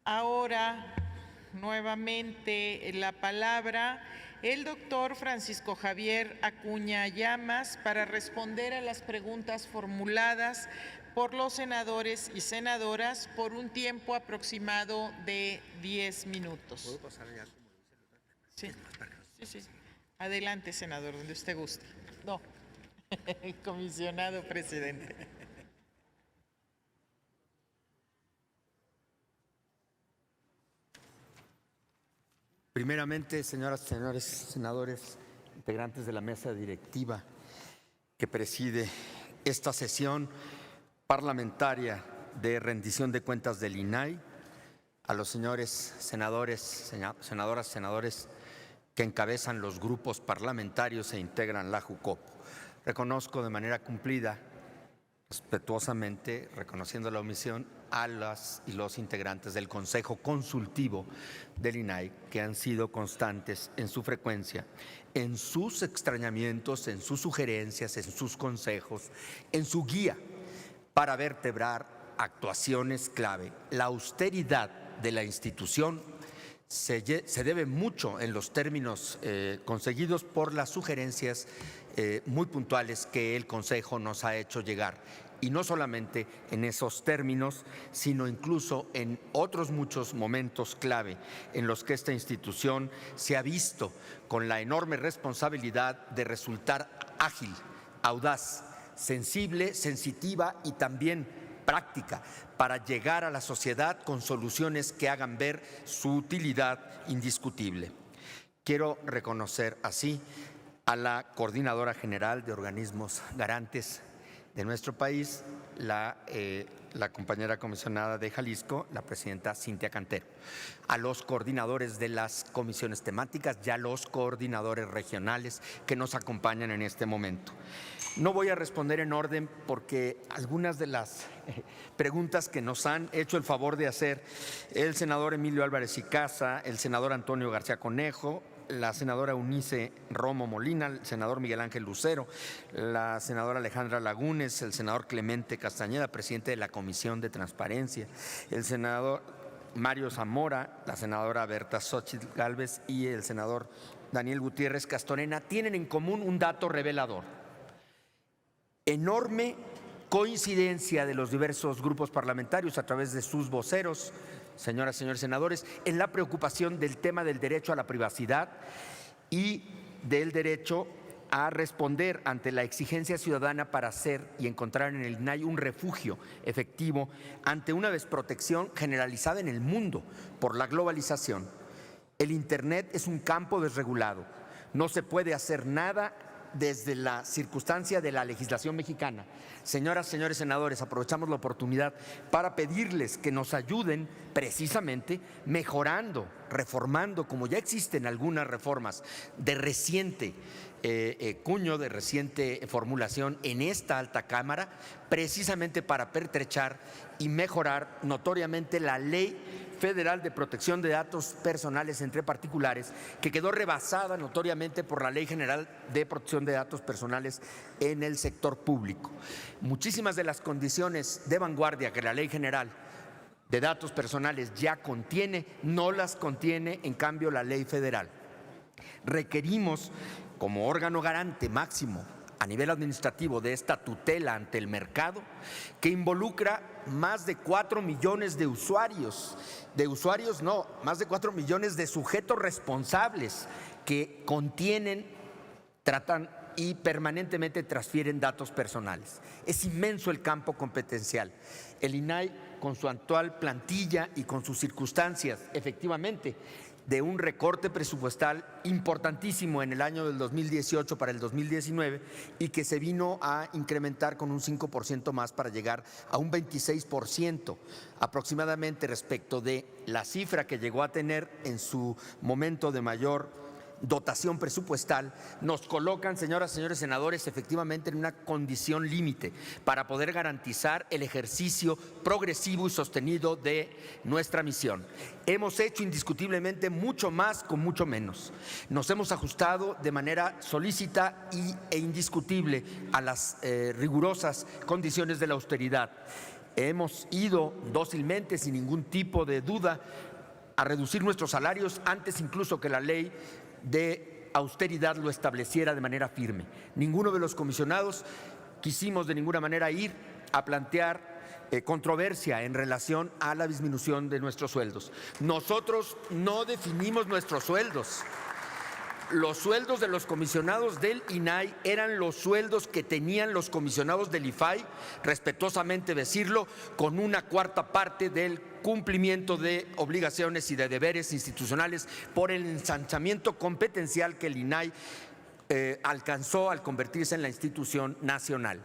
Ahora, nuevamente, la palabra el doctor Francisco Javier Acuña Llamas para responder a las preguntas formuladas por los senadores y senadoras por un tiempo aproximado de 10 minutos. ¿Puedo pasar ya? Sí. Sí. Adelante, senador, donde usted guste. No, comisionado presidente. Primeramente, señoras y señores senadores, integrantes de la mesa directiva que preside esta sesión parlamentaria de rendición de cuentas del INAI, a los señores senadores, senadoras, senadores que encabezan los grupos parlamentarios e integran la JUCOPO. Reconozco de manera cumplida, respetuosamente, reconociendo la omisión, a las y los integrantes del Consejo Consultivo del INAI, que han sido constantes en su frecuencia, en sus extrañamientos, en sus sugerencias, en sus consejos, en su guía para vertebrar actuaciones clave. La austeridad de la institución se debe mucho en los términos conseguidos por las sugerencias muy puntuales que el Consejo nos ha hecho llegar. Y no solamente en esos términos, sino incluso en otros muchos momentos clave en los que esta institución se ha visto con la enorme responsabilidad de resultar ágil, audaz, sensible, sensitiva y también práctica para llegar a la sociedad con soluciones que hagan ver su utilidad indiscutible. Quiero reconocer así a la Coordinadora General de Organismos Garantes de nuestro país, la compañera comisionada de Jalisco, la presidenta Cintia Cantero, a los coordinadores de las comisiones temáticas y a los coordinadores regionales que nos acompañan en este momento. No voy a responder en orden porque algunas de las preguntas que nos han hecho el favor de hacer el senador Emilio Álvarez y Casa, el senador Antonio García Conejo, la senadora Eunice Romo Molina, el senador Miguel Ángel Lucero, la senadora Alejandra Lagunes, el senador Clemente Castañeda, presidente de la Comisión de Transparencia, el senador Mario Zamora, la senadora Berta Xochitl Gálvez y el senador Daniel Gutiérrez Castorena tienen en común un dato revelador. Enorme coincidencia de los diversos grupos parlamentarios a través de sus voceros, señoras y señores senadores, en la preocupación del tema del derecho a la privacidad y del derecho a responder ante la exigencia ciudadana para hacer y encontrar en el INAI un refugio efectivo ante una desprotección generalizada en el mundo por la globalización. El Internet es un campo desregulado. No se puede hacer nada desde la circunstancia de la legislación mexicana. Señoras, señores senadores, aprovechamos la oportunidad para pedirles que nos ayuden precisamente mejorando, reformando, como ya existen algunas reformas de reciente cuño, de reciente formulación en esta alta Cámara, precisamente para pertrechar y mejorar notoriamente la Ley Federal de Protección de Datos Personales entre particulares, que quedó rebasada notoriamente por la Ley General de Protección de Datos Personales en el sector público. Muchísimas de las condiciones de vanguardia que la Ley General de Datos Personales ya contiene, no las contiene en cambio la Ley Federal. Requerimos, como órgano garante máximo a nivel administrativo de esta tutela ante el mercado, que involucra más de 4 millones de usuarios, más de 4 millones de sujetos responsables que contienen, tratan y permanentemente transfieren datos personales. Es inmenso el campo competencial. El INAI, con su actual plantilla y con sus circunstancias, efectivamente, de un recorte presupuestal importantísimo en el año del 2018 para el 2019 y que se vino a incrementar con un 5% más para llegar a un 26% aproximadamente respecto de la cifra que llegó a tener en su momento de mayor dotación presupuestal, nos colocan, señoras y señores senadores, efectivamente en una condición límite para poder garantizar el ejercicio progresivo y sostenido de nuestra misión. Hemos hecho indiscutiblemente mucho más con mucho menos. Nos hemos ajustado de manera solícita e indiscutible a las rigurosas condiciones de la austeridad. hemos ido dócilmente, sin ningún tipo de duda, a reducir nuestros salarios antes incluso que la ley de austeridad lo estableciera de manera firme. Ninguno de los comisionados quisimos de ninguna manera ir a plantear controversia en relación a la disminución de nuestros sueldos. Nosotros no definimos nuestros sueldos. Los sueldos de los comisionados del INAI eran los sueldos que tenían los comisionados del IFAI, respetuosamente decirlo, con una cuarta parte del cumplimiento de obligaciones y de deberes institucionales por el ensanchamiento competencial que el INAI alcanzó al convertirse en la institución nacional.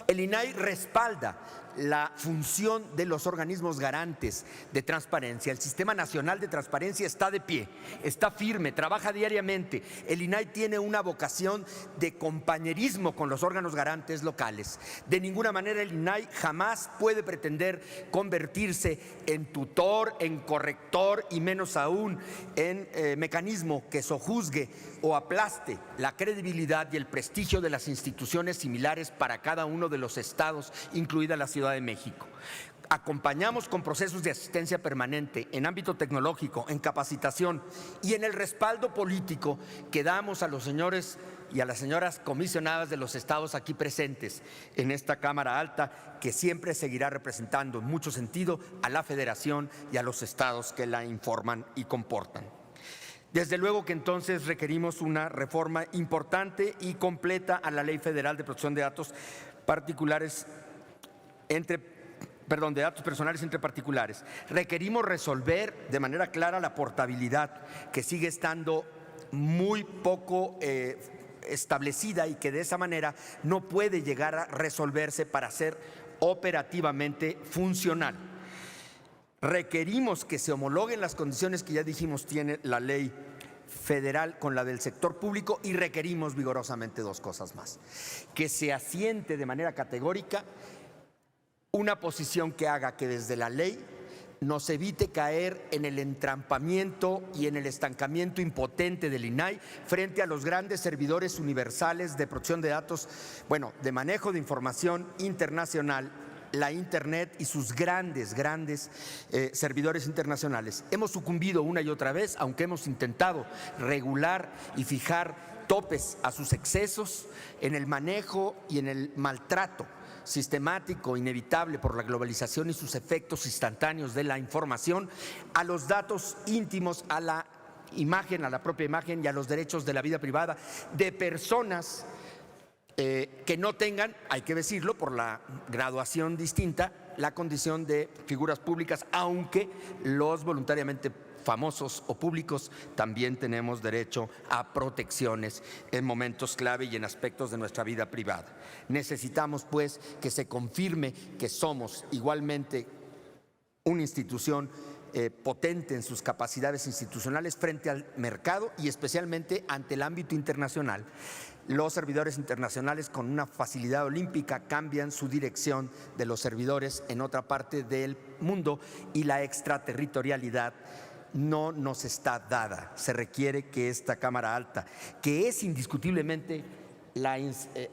El INAI respalda la función de los organismos garantes de transparencia. El Sistema Nacional de Transparencia está de pie, está firme, trabaja diariamente. El INAI tiene una vocación de compañerismo con los órganos garantes locales. De ninguna manera el INAI jamás puede pretender convertirse en tutor, en corrector y menos aún en mecanismo que sojuzgue o aplaste la credibilidad y el prestigio de las instituciones similares para cada uno de los estados, incluida la Ciudad de México. Acompañamos con procesos de asistencia permanente en ámbito tecnológico, en capacitación y en el respaldo político que damos a los señores y a las señoras comisionadas de los estados aquí presentes en esta Cámara Alta, que siempre seguirá representando en mucho sentido a la Federación y a los estados que la informan y comportan. Desde luego que entonces requerimos una reforma importante y completa a la Ley Federal de Protección de Datos particulares de datos personales entre particulares. Requerimos resolver de manera clara la portabilidad, que sigue estando muy poco establecida y que de esa manera no puede llegar a resolverse para ser operativamente funcional. Requerimos que se homologuen las condiciones que ya dijimos tiene la ley federal con la del sector público y requerimos vigorosamente dos cosas más: que se asiente de manera categórica una posición que haga que desde la ley nos evite caer en el entrampamiento y en el estancamiento impotente del INAI frente a los grandes servidores universales de protección de datos, de manejo de información internacional, la Internet y sus grandes servidores internacionales. Hemos sucumbido una y otra vez, aunque hemos intentado regular y fijar topes a sus excesos en el manejo y en el maltrato sistemático, inevitable por la globalización y sus efectos instantáneos de la información, a los datos íntimos, a la imagen, a la propia imagen y a los derechos de la vida privada de personas que no tengan, hay que decirlo, por la graduación distinta, la condición de figuras públicas, aunque los voluntariamente famosos o públicos también tenemos derecho a protecciones en momentos clave y en aspectos de nuestra vida privada. Necesitamos, pues, que se confirme que somos igualmente una institución potente en sus capacidades institucionales frente al mercado y especialmente ante el ámbito internacional. Los servidores internacionales con una facilidad olímpica cambian su dirección de los servidores en otra parte del mundo y la extraterritorialidad no nos está dada. Se requiere que esta Cámara Alta, que es indiscutiblemente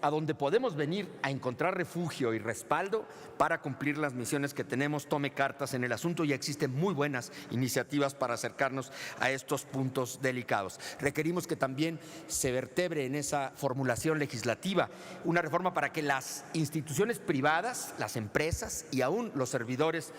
a donde podemos venir a encontrar refugio y respaldo para cumplir las misiones que tenemos, tome cartas en el asunto. Ya existen muy buenas iniciativas para acercarnos a estos puntos delicados. Requerimos que también se vertebre en esa formulación legislativa una reforma para que las instituciones privadas, las empresas y aún los servidores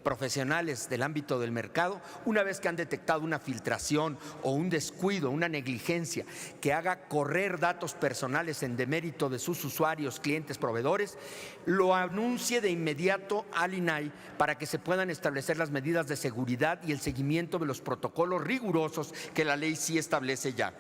profesionales del ámbito del mercado, una vez que han detectado una filtración o un descuido, una negligencia que haga correr datos personales en demérito de sus usuarios, clientes, proveedores, lo anuncie de inmediato al INAI para que se puedan establecer las medidas de seguridad y el seguimiento de los protocolos rigurosos que la ley sí establece ya.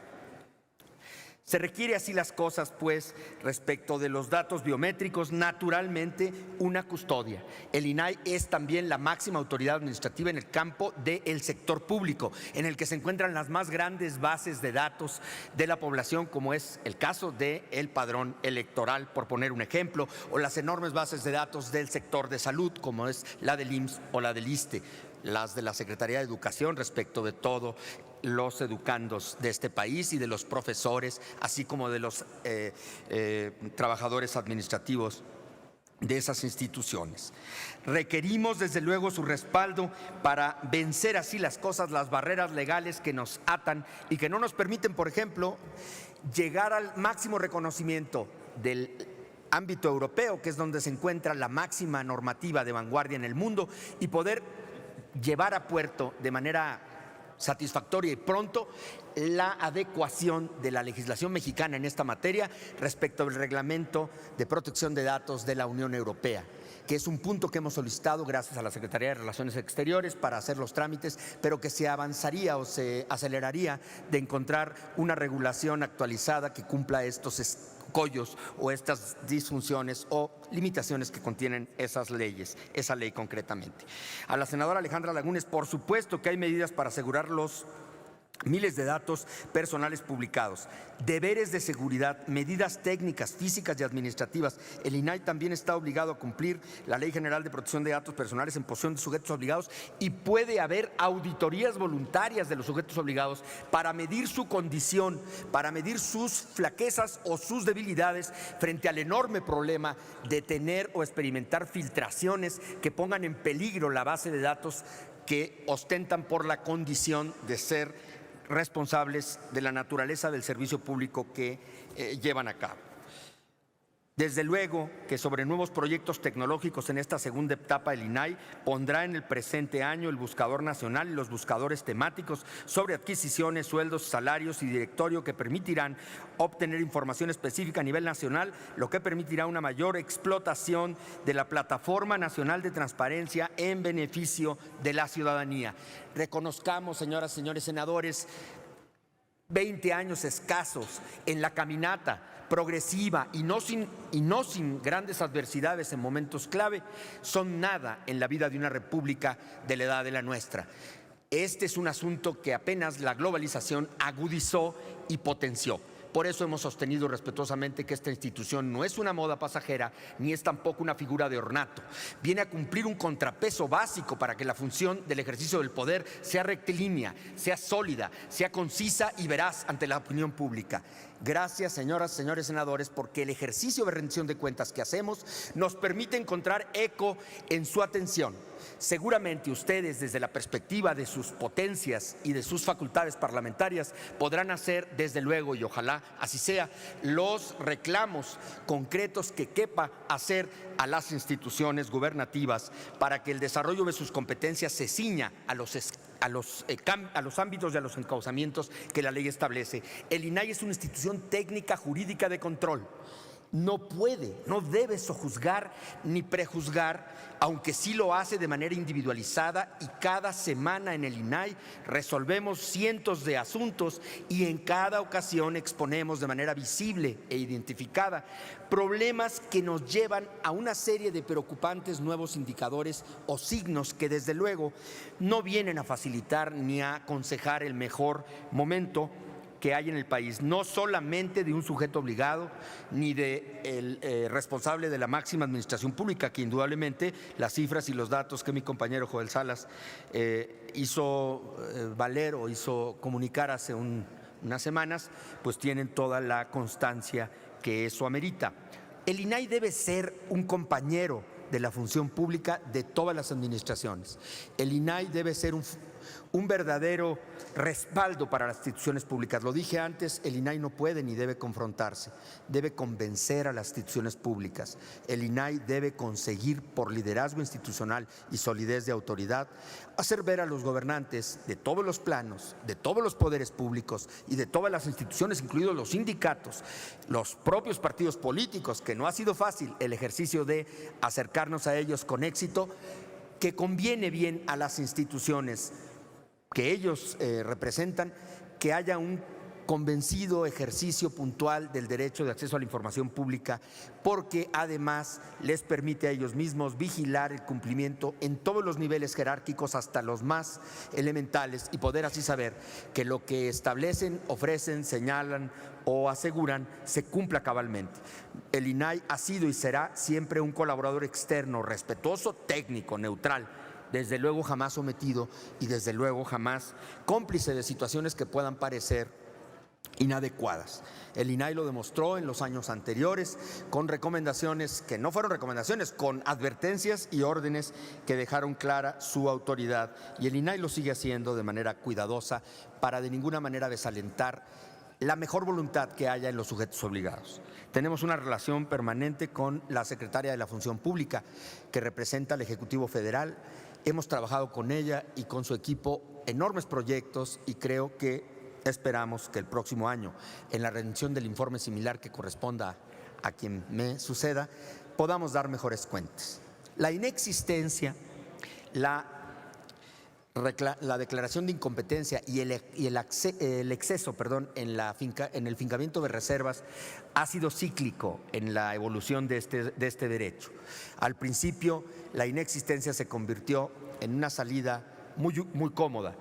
Se requiere así las cosas, pues, respecto de los datos biométricos, naturalmente una custodia. El INAI es también la máxima autoridad administrativa en el campo del sector público, en el que se encuentran las más grandes bases de datos de la población, como es el caso del padrón electoral, por poner un ejemplo, o las enormes bases de datos del sector de salud, como es la del IMSS o la del ISSSTE, las de la Secretaría de Educación respecto de todos los educandos de este país y de los profesores, así como de los trabajadores administrativos de esas instituciones. Requerimos desde luego su respaldo para vencer así las barreras legales que nos atan y que no nos permiten, por ejemplo, llegar al máximo reconocimiento del ámbito europeo, que es donde se encuentra la máxima normativa de vanguardia en el mundo, y poder llevar a puerto de manera satisfactoria y pronto la adecuación de la legislación mexicana en esta materia respecto al reglamento de protección de datos de la Unión Europea, que es un punto que hemos solicitado gracias a la Secretaría de Relaciones Exteriores para hacer los trámites, pero que se avanzaría o se aceleraría de encontrar una regulación actualizada que cumpla estos escollos o estas disfunciones o limitaciones que contienen esas leyes, esa ley concretamente. A la senadora Alejandra Lagunes, por supuesto que hay medidas para asegurar los miles de datos personales publicados, deberes de seguridad, medidas técnicas, físicas y administrativas. El INAI también está obligado a cumplir la Ley General de Protección de Datos Personales en posesión de sujetos obligados, y puede haber auditorías voluntarias de los sujetos obligados para medir su condición, para medir sus flaquezas o sus debilidades frente al enorme problema de tener o experimentar filtraciones que pongan en peligro la base de datos que ostentan por la condición de ser responsables de la naturaleza del servicio público que llevan a cabo. Desde luego que sobre nuevos proyectos tecnológicos en esta segunda etapa el INAI pondrá en el presente año el buscador nacional y los buscadores temáticos sobre adquisiciones, sueldos, salarios y directorio, que permitirán obtener información específica a nivel nacional, lo que permitirá una mayor explotación de la Plataforma Nacional de Transparencia en beneficio de la ciudadanía. Reconozcamos, señoras y señores senadores, 20 años escasos en la caminata progresiva y no sin grandes adversidades en momentos clave, son nada en la vida de una república de la edad de la nuestra. Este es un asunto que apenas la globalización agudizó y potenció. Por eso hemos sostenido respetuosamente que esta institución no es una moda pasajera ni es tampoco una figura de ornato. Viene a cumplir un contrapeso básico para que la función del ejercicio del poder sea rectilínea, sea sólida, sea concisa y veraz ante la opinión pública. Gracias, señoras y señores senadores, porque el ejercicio de rendición de cuentas que hacemos nos permite encontrar eco en su atención. Seguramente ustedes, desde la perspectiva de sus potencias y de sus facultades parlamentarias, podrán hacer, desde luego, y ojalá así sea, los reclamos concretos que quepa hacer a las instituciones gubernativas para que el desarrollo de sus competencias se ciña a los ámbitos y a los encauzamientos que la ley establece. El INAI es una institución técnica jurídica de control. No puede, no debe sojuzgar ni prejuzgar, aunque sí lo hace de manera individualizada, y cada semana en el INAI resolvemos cientos de asuntos y en cada ocasión exponemos de manera visible e identificada problemas que nos llevan a una serie de preocupantes nuevos indicadores o signos que desde luego no vienen a facilitar ni a aconsejar el mejor momento que hay en el país, no solamente de un sujeto obligado ni del responsable de la máxima administración pública, que indudablemente las cifras y los datos que mi compañero Joel Salas hizo valer o hizo comunicar hace unas semanas, pues tienen toda la constancia que eso amerita. El INAI debe ser un compañero de la función pública de todas las administraciones. El INAI debe ser un verdadero respaldo para las instituciones públicas. Lo dije antes, el INAI no puede ni debe confrontarse, debe convencer a las instituciones públicas. El INAI debe conseguir, por liderazgo institucional y solidez de autoridad, hacer ver a los gobernantes de todos los planos, de todos los poderes públicos y de todas las instituciones, incluidos los sindicatos, los propios partidos políticos, que no ha sido fácil el ejercicio de acercarnos a ellos con éxito, que conviene bien a las instituciones que ellos representan, que haya un convencido ejercicio puntual del derecho de acceso a la información pública, porque además les permite a ellos mismos vigilar el cumplimiento en todos los niveles jerárquicos, hasta los más elementales, y poder así saber que lo que establecen, ofrecen, señalan o aseguran se cumpla cabalmente. El INAI ha sido y será siempre un colaborador externo, respetuoso, técnico, neutral, desde luego jamás sometido y desde luego jamás cómplice de situaciones que puedan parecer inadecuadas. El INAI lo demostró en los años anteriores con recomendaciones que no fueron recomendaciones, con advertencias y órdenes que dejaron clara su autoridad, y el INAI lo sigue haciendo de manera cuidadosa para de ninguna manera desalentar la mejor voluntad que haya en los sujetos obligados. Tenemos una relación permanente con la secretaria de la Función Pública, que representa al Ejecutivo Federal. Hemos trabajado con ella y con su equipo enormes proyectos, y creo que esperamos que el próximo año, en la rendición del informe similar que corresponda a quien me suceda, podamos dar mejores cuentas. La inexistencia, la declaración de incompetencia y el exceso en el fincamiento de reservas ha sido cíclico en la evolución de este derecho. Al principio, la inexistencia se convirtió en una salida muy cómoda.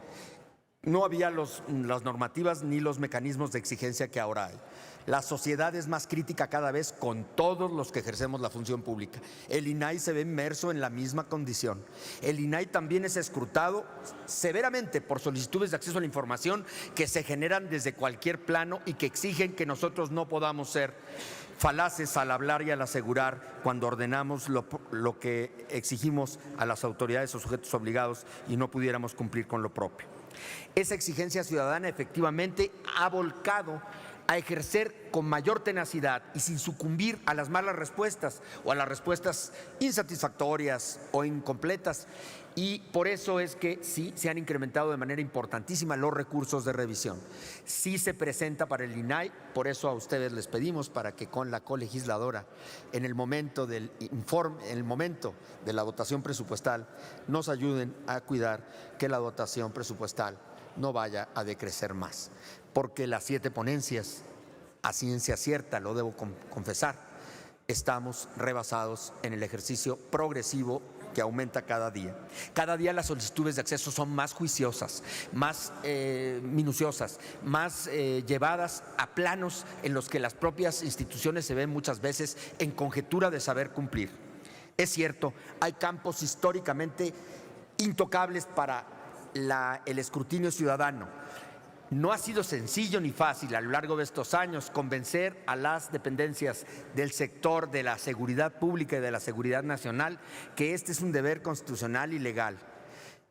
No había las normativas ni los mecanismos de exigencia que ahora hay. La sociedad es más crítica cada vez con todos los que ejercemos la función pública. El INAI se ve inmerso en la misma condición. El INAI también es escrutado severamente por solicitudes de acceso a la información que se generan desde cualquier plano y que exigen que nosotros no podamos ser falaces al hablar y al asegurar cuando ordenamos lo que exigimos a las autoridades o sujetos obligados y no pudiéramos cumplir con lo propio. Esa exigencia ciudadana efectivamente ha volcado a ejercer con mayor tenacidad y sin sucumbir a las malas respuestas o a las respuestas insatisfactorias o incompletas, y por eso es que sí se han incrementado de manera importantísima los recursos de revisión. Sí se presenta para el INAI, por eso a ustedes les pedimos para que con la colegisladora en el momento del informe, en el momento de la dotación presupuestal, nos ayuden a cuidar que la dotación presupuestal no vaya a decrecer más, porque las 7 ponencias, a ciencia cierta, lo debo confesar, estamos rebasados en el ejercicio progresivo que aumenta cada día. Cada día las solicitudes de acceso son más juiciosas, más minuciosas, más llevadas a planos en los que las propias instituciones se ven muchas veces en conjetura de saber cumplir. Es cierto, hay campos históricamente intocables para el escrutinio ciudadano. No ha sido sencillo ni fácil a lo largo de estos años convencer a las dependencias del sector de la seguridad pública y de la seguridad nacional que este es un deber constitucional y legal.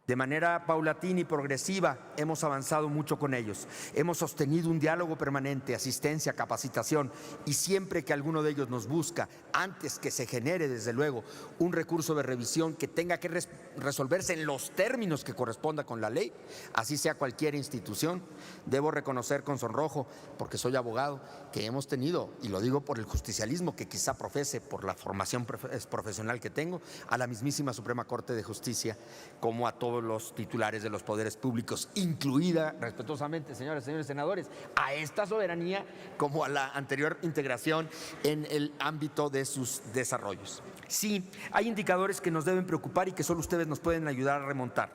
De manera paulatina y progresiva hemos avanzado mucho con ellos. Hemos sostenido un diálogo permanente, asistencia, capacitación, y siempre que alguno de ellos nos busca, antes que se genere desde luego un recurso de revisión que tenga que resolverse en los términos que corresponda con la ley, así sea cualquier institución, debo reconocer con sonrojo, porque soy abogado, que hemos tenido, y lo digo por el justicialismo que quizá profese, por la formación profesional que tengo, a la mismísima Suprema Corte de Justicia, como a todos los titulares de los poderes públicos, incluida respetuosamente, señoras y señores senadores, a esta soberanía como a la anterior integración en el ámbito de sus desarrollos. Sí, hay indicadores que nos deben preocupar y que solo ustedes nos pueden ayudar a remontar.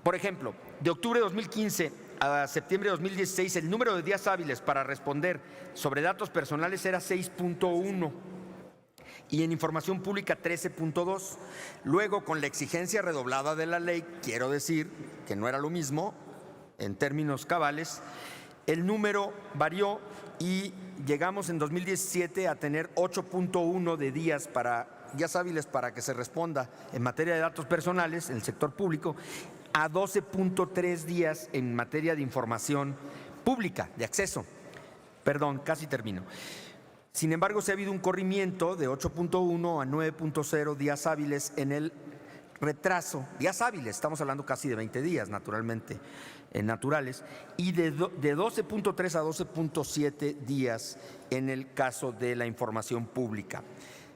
Por ejemplo, de octubre de 2015 a septiembre de 2016, el número de días hábiles para responder sobre datos personales era 6.1. y en información pública 13.2. Luego, con la exigencia redoblada de la ley, quiero decir que no era lo mismo en términos cabales, el número varió y llegamos en 2017 a tener 8.1 de días hábiles para que se responda en materia de datos personales en el sector público, a 12.3 días en materia de información pública, de acceso. Perdón, casi termino. Sin embargo, se ha habido un corrimiento de 8.1 a 9.0 días hábiles en el retraso, días hábiles, estamos hablando casi de 20 días naturalmente, naturales, y de 12.3 a 12.7 días en el caso de la información pública.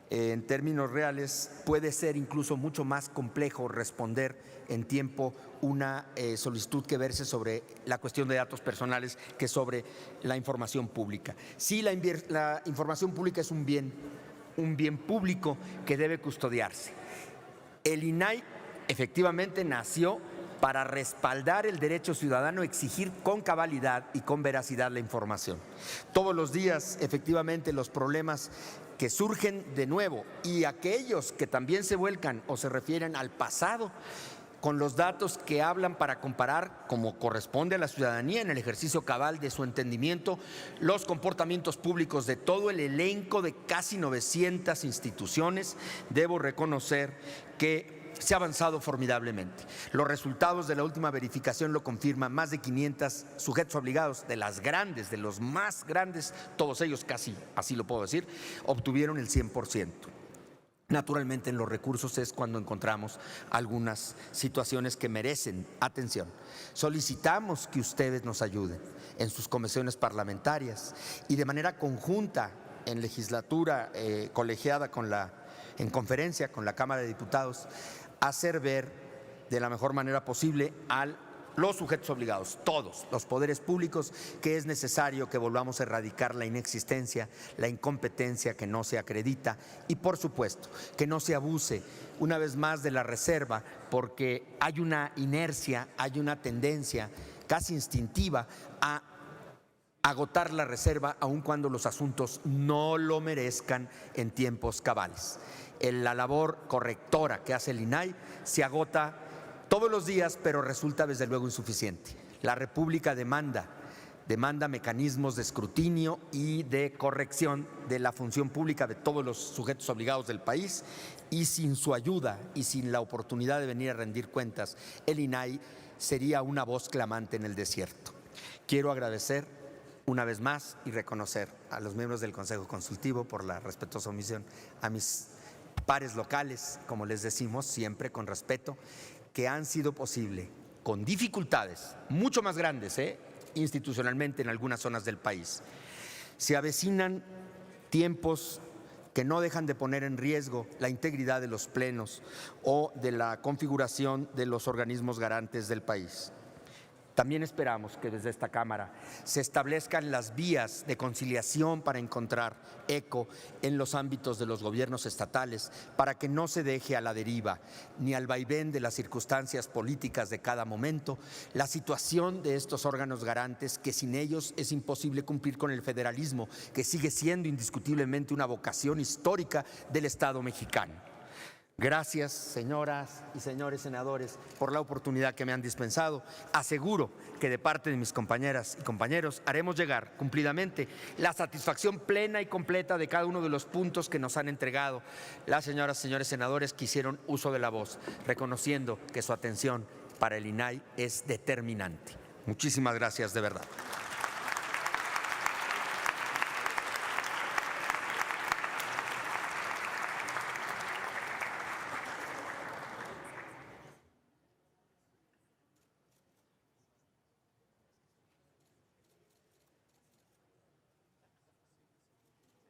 En términos reales, puede ser incluso mucho más complejo responder en tiempo una solicitud que verse sobre la cuestión de datos personales que sobre la información pública. Sí, la información pública es un bien público que debe custodiarse. El INAI efectivamente nació para respaldar el derecho ciudadano a exigir con cabalidad y con veracidad la información. Todos los días, efectivamente, los problemas que surgen de nuevo y aquellos que también se vuelcan o se refieren al pasado con los datos que hablan para comparar, como corresponde a la ciudadanía en el ejercicio cabal de su entendimiento, los comportamientos públicos de todo el elenco de casi 900 instituciones, debo reconocer que se ha avanzado formidablemente. Los resultados de la última verificación lo confirman. Más de 500 sujetos obligados, de las grandes, de los más grandes, todos ellos casi, así lo puedo decir, obtuvieron el 100%. Naturalmente, en los recursos es cuando encontramos algunas situaciones que merecen atención. Solicitamos que ustedes nos ayuden en sus comisiones parlamentarias y de manera conjunta en legislatura colegiada en conferencia con la Cámara de Diputados, hacer ver de la mejor manera posible a los sujetos obligados, todos los poderes públicos, que es necesario que volvamos a erradicar la inexistencia, la incompetencia que no se acredita y, por supuesto, que no se abuse una vez más de la reserva, porque hay una inercia, hay una tendencia casi instintiva a agotar la reserva aun cuando los asuntos no lo merezcan en tiempos cabales. La labor correctora que hace el INAI se agota todos los días, pero resulta desde luego insuficiente. La República demanda mecanismos de escrutinio y de corrección de la función pública de todos los sujetos obligados del país, y sin su ayuda y sin la oportunidad de venir a rendir cuentas, el INAI sería una voz clamante en el desierto. Quiero agradecer una vez más y reconocer a los miembros del Consejo Consultivo por la respetuosa omisión, a mis pares locales, como les decimos, siempre con respeto, que han sido posible, con dificultades mucho más grandes, institucionalmente en algunas zonas del país. Se avecinan tiempos que no dejan de poner en riesgo la integridad de los plenos o de la configuración de los organismos garantes del país. También esperamos que desde esta Cámara se establezcan las vías de conciliación para encontrar eco en los ámbitos de los gobiernos estatales, para que no se deje a la deriva ni al vaivén de las circunstancias políticas de cada momento la situación de estos órganos garantes, que sin ellos es imposible cumplir con el federalismo, que sigue siendo indiscutiblemente una vocación histórica del Estado mexicano. Gracias, señoras y señores senadores, por la oportunidad que me han dispensado. Aseguro que de parte de mis compañeras y compañeros haremos llegar cumplidamente la satisfacción plena y completa de cada uno de los puntos que nos han entregado las señoras y señores senadores que hicieron uso de la voz, reconociendo que su atención para el INAI es determinante. Muchísimas gracias, de verdad.